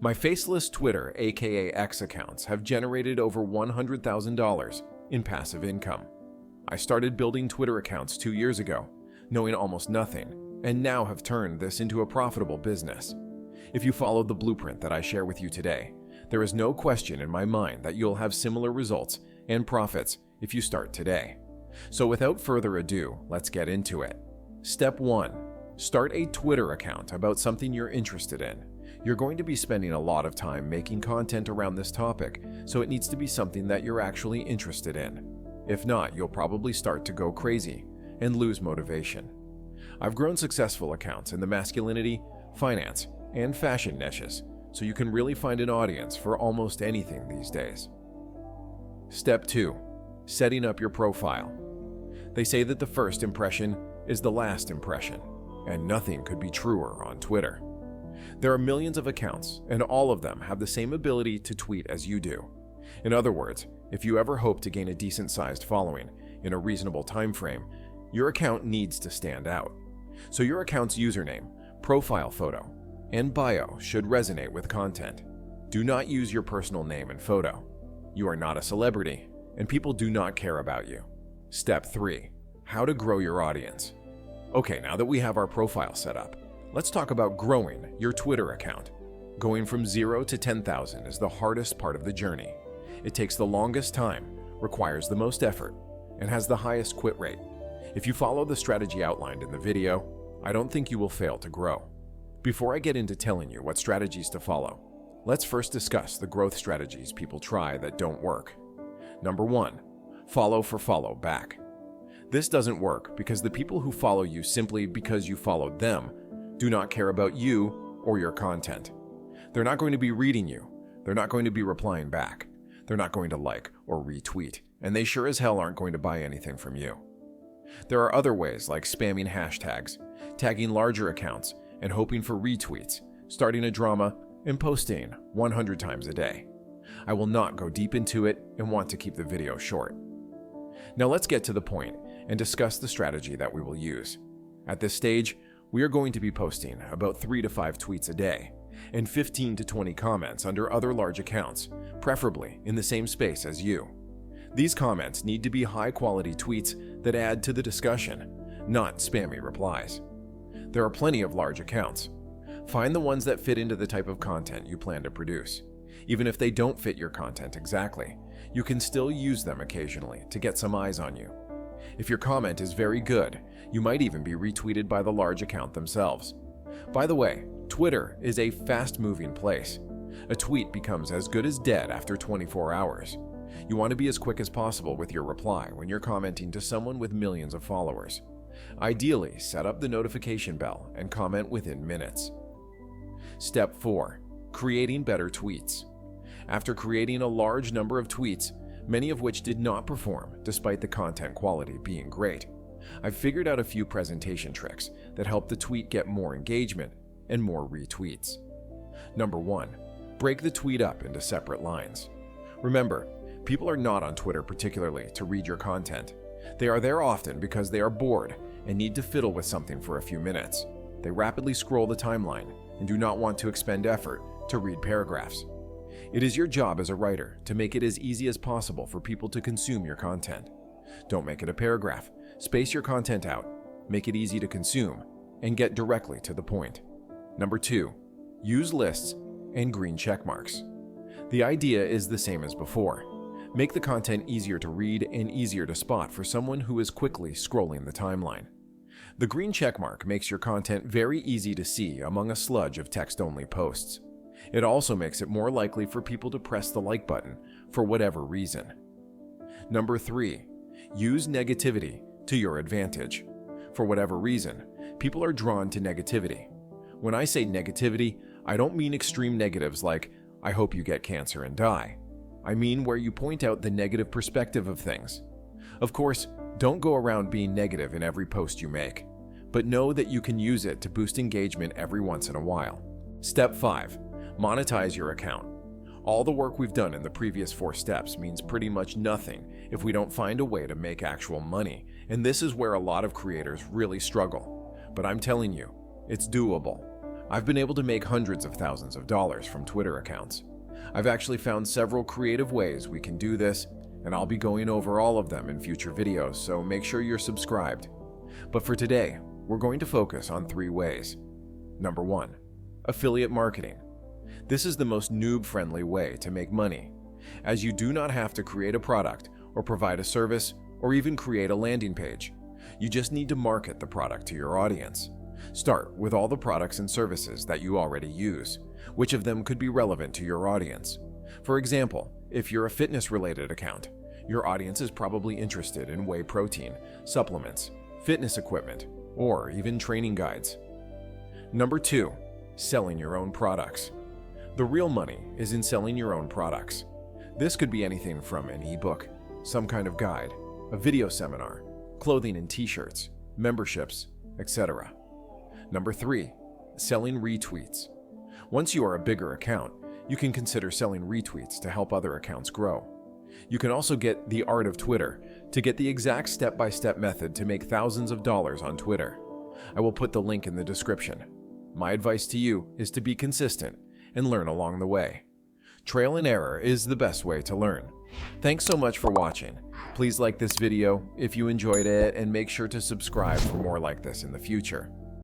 My faceless Twitter, aka X accounts, have generated over $100,000 in passive income. I started building Twitter accounts 2 years ago, knowing almost nothing, and now have turned this into a profitable business. If you follow the blueprint that I share with you today, there is no question in my mind that you'll have similar results and profits if you start today. So without further ado, let's get into it. Step 1. Start a Twitter account about something you're interested in. You're going to be spending a lot of time making content around this topic, so it needs to be something that you're actually interested in. If not, you'll probably start to go crazy and lose motivation. I've grown successful accounts in the masculinity, finance, and fashion niches, so you can really find an audience for almost anything these days. Step 2. Setting up your profile. They say that the first impression is the last impression, and nothing could be truer on Twitter. There are millions of accounts, and all of them have the same ability to tweet as you do. In other words, if you ever hope to gain a decent-sized following in a reasonable time frame, your account needs to stand out. So your account's username, profile photo, and bio should resonate with content. Do not use your personal name and photo. You are not a celebrity, and people do not care about you. Step 3. How to grow your audience. Okay, now that we have our profile set up, let's talk about growing your Twitter account. Going from 0 to 10,000 is the hardest part of the journey. It takes the longest time, requires the most effort, and has the highest quit rate. If you follow the strategy outlined in the video, I don't think you will fail to grow. Before I get into telling you what strategies to follow, let's first discuss the growth strategies people try that don't work. Number 1, follow for follow back. This doesn't work because the people who follow you simply because you followed them do not care about you or your content. They're not going to be reading you. They're not going to be replying back. They're not going to like or retweet, and they sure as hell aren't going to buy anything from you. There are other ways like spamming hashtags, tagging larger accounts, and hoping for retweets, starting a drama, and posting 100 times a day. I will not go deep into it and want to keep the video short. Now let's get to the point and discuss the strategy that we will use. At this stage, we are going to be posting about 3 to 5 tweets a day and 15 to 20 comments under other large accounts, preferably in the same space as you. These comments need to be high-quality tweets that add to the discussion, not spammy replies. There are plenty of large accounts. Find the ones that fit into the type of content you plan to produce. Even if they don't fit your content exactly, you can still use them occasionally to get some eyes on you. If your comment is very good, you might even be retweeted by the large account themselves. By the way, Twitter is a fast-moving place. A tweet becomes as good as dead after 24 hours. You want to be as quick as possible with your reply when you're commenting to someone with millions of followers. Ideally, set up the notification bell and comment within minutes. Step 4. Creating better tweets. After creating a large number of tweets, many of which did not perform despite the content quality being great, I've figured out a few presentation tricks that help the tweet get more engagement and more retweets. Number 1. Break the tweet up into separate lines. Remember, people are not on Twitter particularly to read your content. They are there often because they are bored and need to fiddle with something for a few minutes. They rapidly scroll the timeline and do not want to expend effort to read paragraphs. It is your job as a writer to make it as easy as possible for people to consume your content. Don't make it a paragraph. Space your content out, make it easy to consume, and get directly to the point. Number 2. Use lists and green check marks. The idea is the same as before. Make the content easier to read and easier to spot for someone who is quickly scrolling the timeline. The green checkmark makes your content very easy to see among a sludge of text-only posts. It also makes it more likely for people to press the like button for whatever reason. Number 3. Use negativity to your advantage. For whatever reason, people are drawn to negativity. When I say negativity, I don't mean extreme negatives like, I hope you get cancer and die. I mean where you point out the negative perspective of things. Of course, don't go around being negative in every post you make, but know that you can use it to boost engagement every once in a while. Step 5. Monetize your account. All the work we've done in the previous 4 steps means pretty much nothing if we don't find a way to make actual money, and this is where a lot of creators really struggle. But I'm telling you, it's doable. I've been able to make hundreds of thousands of dollars from Twitter accounts. I've actually found several creative ways we can do this, and I'll be going over all of them in future videos, so make sure you're subscribed. But for today, we're going to focus on 3 ways. Number 1, affiliate marketing. This is the most noob-friendly way to make money, as you do not have to create a product or provide a service or even create a landing page. You just need to market the product to your audience. Start with all the products and services that you already use. Which of them could be relevant to your audience? For example, if you're a fitness-related account, your audience is probably interested in whey protein, supplements, fitness equipment, or even training guides. Number 2, selling your own products. The real money is in selling your own products. This could be anything from an ebook, some kind of guide, a video seminar, clothing and t-shirts, memberships, etc. Number 3, selling retweets. Once you are a bigger account, you can consider selling retweets to help other accounts grow. You can also get The Art of Twitter to get the exact step-by-step method to make thousands of dollars on Twitter. I will put the link in the description. My advice to you is to be consistent and learn along the way. Trial and error is the best way to learn. Thanks so much for watching. Please like this video if you enjoyed it and make sure to subscribe for more like this in the future.